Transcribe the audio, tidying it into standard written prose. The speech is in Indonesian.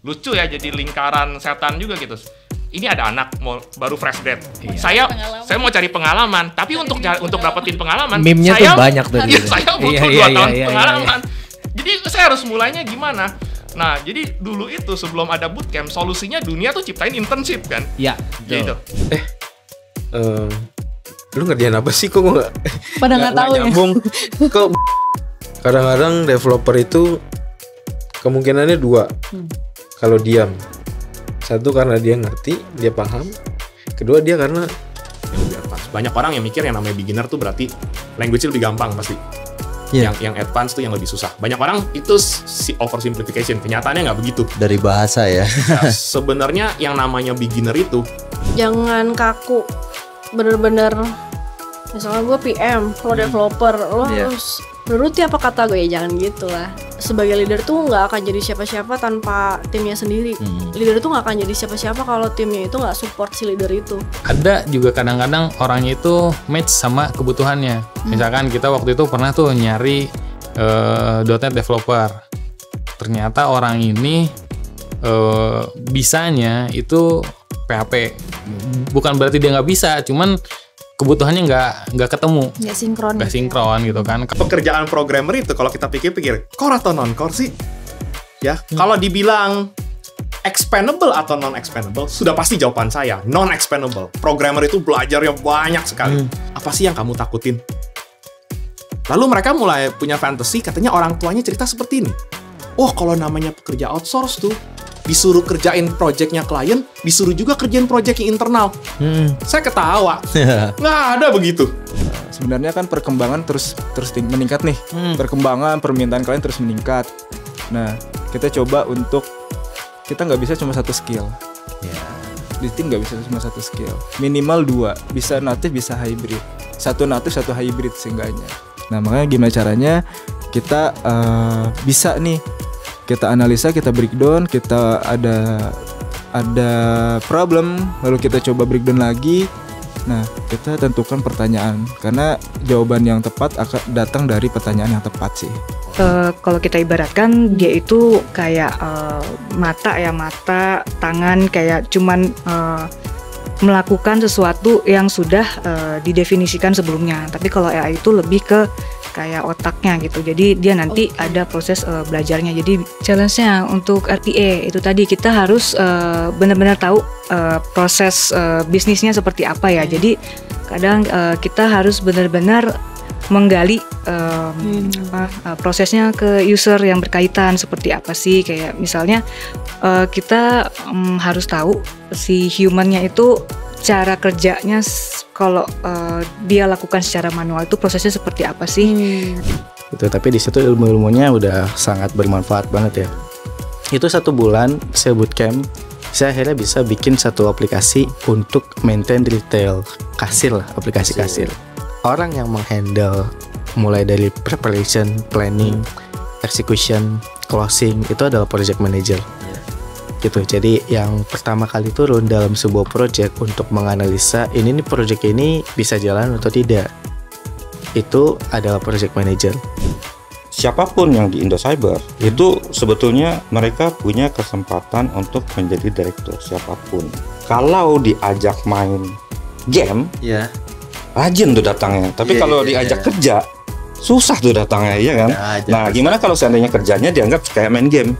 lucu ya, jadi lingkaran setan juga gitu. Ini ada anak mau baru fresh grad. Saya mau cari pengalaman, tapi untuk dapetin pengalaman, meme-nya tuh banyak tuh. Saya butuh 2 tahun pengalaman. Jadi saya harus mulainya gimana? Nah, jadi dulu itu sebelum ada bootcamp, solusinya dunia tuh ciptain internship kan? Iya. Gitu. Lu ngerjain apa sih kok nggak? Pada nggak tahu ya. Nyambung. Kok kadang-kadang developer itu kemungkinannya 2. Kalau diam, 1 karena dia ngerti, dia paham. Kedua dia karena lebih advance. Banyak orang yang mikir yang namanya beginner tuh berarti language-nya lebih gampang pasti. Yang advance tuh yang lebih susah. Banyak orang itu oversimplification. Kenyataannya nggak begitu. Dari bahasa ya. Nah, sebenarnya yang namanya beginner itu Jangan kaku. Bener-bener misalnya gue PM, lo developer, lo harus menuruti apa kata gue, ya jangan gitu lah. Sebagai leader tuh nggak akan jadi siapa-siapa tanpa timnya sendiri. Leader tuh nggak akan jadi siapa-siapa kalau timnya itu nggak support si leader itu. Ada juga kadang-kadang orangnya itu match sama kebutuhannya. Misalkan kita waktu itu pernah tuh nyari .NET developer. Ternyata orang ini bisanya itu PHP. Bukan berarti dia nggak bisa, cuman kebutuhannya nggak ketemu, nggak sinkron gitu kan. pekerjaan programmer itu kalau kita pikir-pikir core atau non core sih ya. Kalau dibilang expandable atau non expandable, sudah pasti jawaban saya non expandable. Programmer itu belajarnya banyak sekali. Apa sih yang kamu takutin? Lalu mereka mulai punya fantasi, katanya orang tuanya cerita seperti ini. Oh, kalau namanya pekerja outsource tuh disuruh kerjain projectnya klien, disuruh juga kerjain projectnya internal. Saya ketawa. Nggak ada begitu. Sebenarnya kan perkembangan terus meningkat nih. Perkembangan permintaan klien terus meningkat. Nah, kita coba untuk kita nggak bisa cuma 1 skill. Di tim nggak bisa cuma 1 skill. Minimal 2. Bisa native, bisa hybrid. 1 native, 1 hybrid seenggaknya. Nah, makanya gimana caranya kita bisa nih, kita analisa, kita breakdown, kita ada problem, lalu kita coba breakdown lagi. Nah, kita tentukan pertanyaan, karena jawaban yang tepat akan datang dari pertanyaan yang tepat sih. Kalau kita ibaratkan dia itu kayak mata, tangan, kayak cuman melakukan sesuatu yang sudah didefinisikan sebelumnya. Tapi kalau AI itu lebih ke kayak otaknya gitu. Jadi dia nanti ada proses belajarnya. Jadi challenge-nya untuk RPA itu tadi kita harus benar-benar tahu proses bisnisnya seperti apa ya. Jadi kadang kita harus benar-benar menggali prosesnya ke user yang berkaitan seperti apa sih. Kayak misalnya kita harus tahu si human-nya itu cara kerjanya kalau dia lakukan secara manual itu prosesnya seperti apa sih? Itu tapi di situ ilmu-ilmunya udah sangat bermanfaat banget ya. Itu 1 bulan saya bootcamp, saya akhirnya bisa bikin 1 aplikasi untuk maintain retail kasir lah, aplikasi kasir. Orang yang menghandle mulai dari preparation, planning, execution, closing itu adalah project manager. Gitu. Jadi yang pertama kali turun dalam sebuah project untuk menganalisa ini nih project ini bisa jalan atau tidak, itu adalah project manager. Siapapun yang di Indocyber itu sebetulnya mereka punya kesempatan untuk menjadi direktur siapapun. Kalau diajak main game, rajin tuh datangnya. Tapi kalau diajak kerja, susah tuh datangnya, ya kan? Nah, gimana kalau seandainya kerjanya dianggap kayak main game?